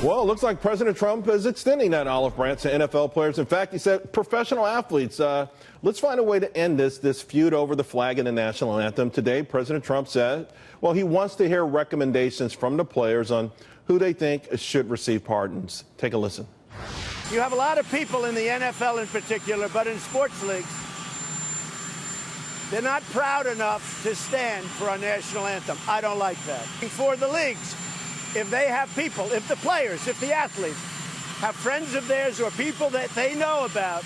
Well, it looks like President Trump is extending that olive branch to NFL players. In fact, he said professional athletes, let's find a way to end this feud over the flag and the national anthem. Today, President Trump said, well, he wants to hear recommendations from the players on who they think should receive pardons. Take a listen. You have a lot of people in the NFL in particular, but in sports leagues, they're not proud enough to stand for our national anthem. I don't like that. For the leagues, if they have people, if the players, if the athletes have friends of theirs or people that they know about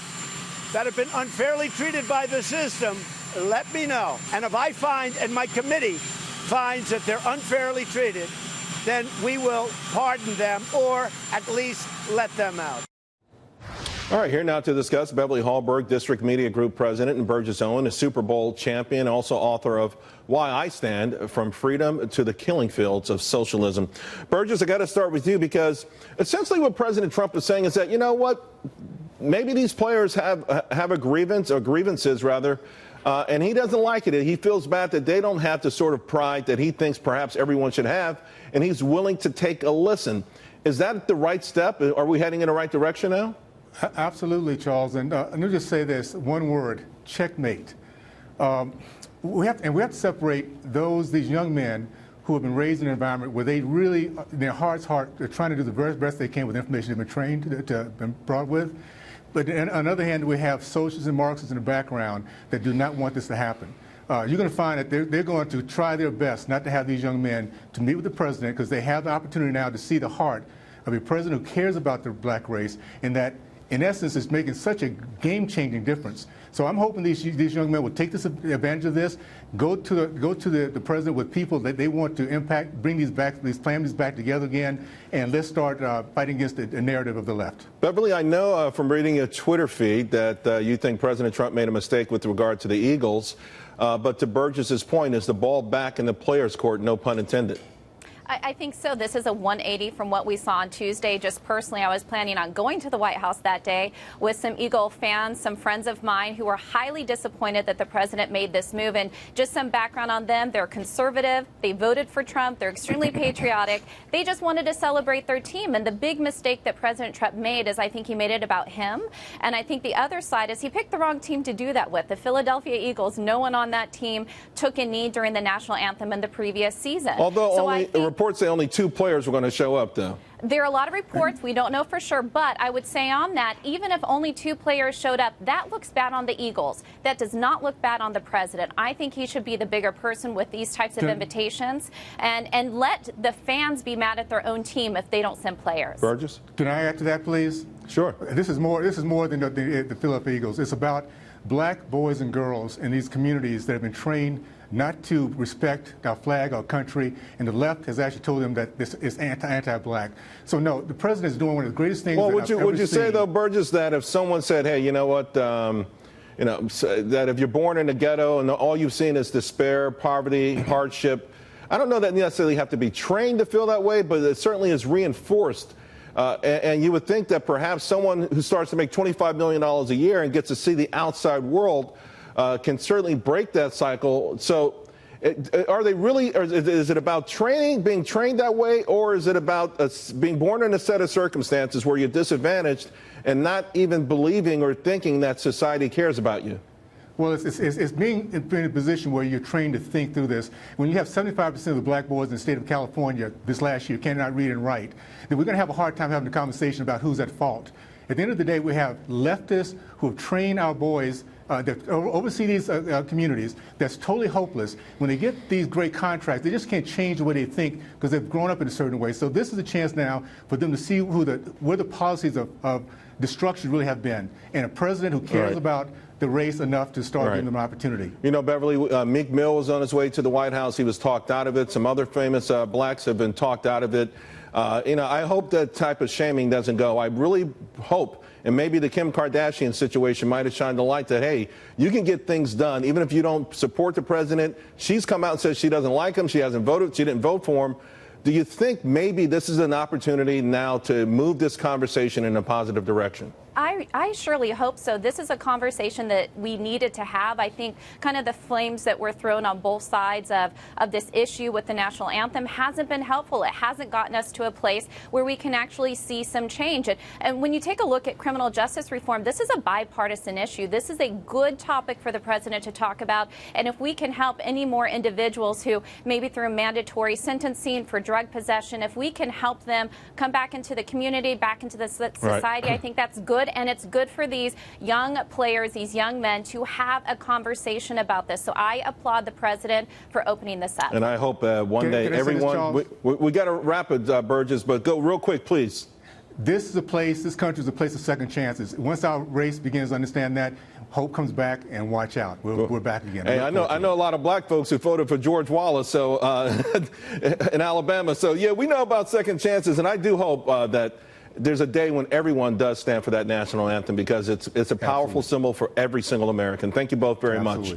that have been unfairly treated by the system, let me know. And if I find, and my committee finds that they're unfairly treated, then we will pardon them or at least let them out. All right, here now to discuss Beverly Hallberg, District Media Group President, and Burgess Owens, a Super Bowl champion, also author of Why I Stand, From Freedom to the Killing Fields of Socialism. Burgess, I got to start with you because essentially what President Trump is saying is that, you know what, maybe these players have a grievance, or grievances rather, and he doesn't like it. He feels bad that they don't have the sort of pride that he thinks perhaps everyone should have, and he's willing to take a listen. Is that the right step? Are we heading in the right direction now? Absolutely, Charles. And let me just say this, one word, checkmate. We have to separate these young men who have been raised in an environment where they really, in their heart's heart, they're trying to do the very best they can with information they've been trained to been brought with. But on the other hand, we have socialists and Marxists in the background that do not want this to happen. You're going to find that they're going to try their best not to have these young men to meet with the president because they have the opportunity now to see the heart of a president who cares about the black race and that, in essence, is making such a game-changing difference. So I'm hoping these young men will take advantage of this, go to the president with people that they want to impact, bring these families back together again, and let's start fighting against the narrative of the left. Beverly, I know from reading your Twitter feed that you think President Trump made a mistake with regard to the Eagles, but to Burgess's point, is the ball back in the players' court, no pun intended? I think so. This is a 180 from what we saw on Tuesday. Just personally, I was planning on going to the White House that day with some Eagle fans, some friends of mine who were highly disappointed that the president made this move. And just some background on them. They're conservative. They voted for Trump. They're extremely patriotic. They just wanted to celebrate their team. And the big mistake that President Trump made is I think he made it about him. And I think the other side is he picked the wrong team to do that with. The Philadelphia Eagles, no one on that team took a knee during the national anthem in the previous season. Although reports say only 2 players were going to show up, though. There are a lot of reports. We don't know for sure. But I would say on that, even if only 2 players showed up, that looks bad on the Eagles. That does not look bad on the president. I think he should be the bigger person with these types of invitations and let the fans be mad at their own team if they don't send players. Burgess? Can I add to that, please? Sure. This is more than the Philadelphia Eagles. It's about black boys and girls in these communities that have been trained not to respect our flag, our country, and the left has actually told them that this is anti-black. So no, the president is doing one of the greatest things. Well, would you say though, Burgess, that if someone said, hey, you know what, that if you're born in a ghetto and all you've seen is despair, poverty, hardship, I don't know that you necessarily have to be trained to feel that way, but it certainly is reinforced. And you would think that perhaps someone who starts to make $25 million a year and gets to see the outside world can certainly break that cycle. So are they really, or is it about training, being trained that way, or is it about being born in a set of circumstances where you're disadvantaged and not even believing or thinking that society cares about you? Well, it's being in a position where you're trained to think through this. When you have 75% of the black boys in the state of California this last year cannot read and write, then we're going to have a hard time having a conversation about who's at fault. At the end of the day, we have leftists who have trained our boys that oversee these communities that's totally hopeless. When they get these great contracts, they just can't change the way they think because they've grown up in a certain way. So this is a chance now for them to see where the policies of destruction really have been. And a president who cares about the race enough to start giving them an opportunity. You know, Beverly, Meek Mill was on his way to the White House. He was talked out of it. Some other famous blacks have been talked out of it. I hope that type of shaming doesn't go. I really hope, and maybe the Kim Kardashian situation might have shined the light that, hey, you can get things done even if you don't support the president. She's come out and said she doesn't like him. She hasn't voted. She didn't vote for him. Do you think maybe this is an opportunity now to move this conversation in a positive direction? I surely hope so. This is a conversation that we needed to have. I think kind of the flames that were thrown on both sides of this issue with the national anthem hasn't been helpful. It hasn't gotten us to a place where we can actually see some change. And when you take a look at criminal justice reform, this is a bipartisan issue. This is a good topic for the president to talk about. And if we can help any more individuals who maybe through mandatory sentencing for drug possession, if we can help them come back into the community, back into the society, I think that's good. And it's good for these young players, these young men, to have a conversation about this. So I applaud the president for opening this up. And I hope one day everyone, we got to wrap it, Burgess, but go real quick, please. This country is a place of second chances. Once our race begins to understand that, hope comes back, and watch out. We're back again. Hey, I know a lot of black folks who voted for George Wallace in Alabama. So, yeah, we know about second chances, and I do hope that there's a day when everyone does stand for that national anthem, because it's a powerful symbol for every single American. Thank you both very much.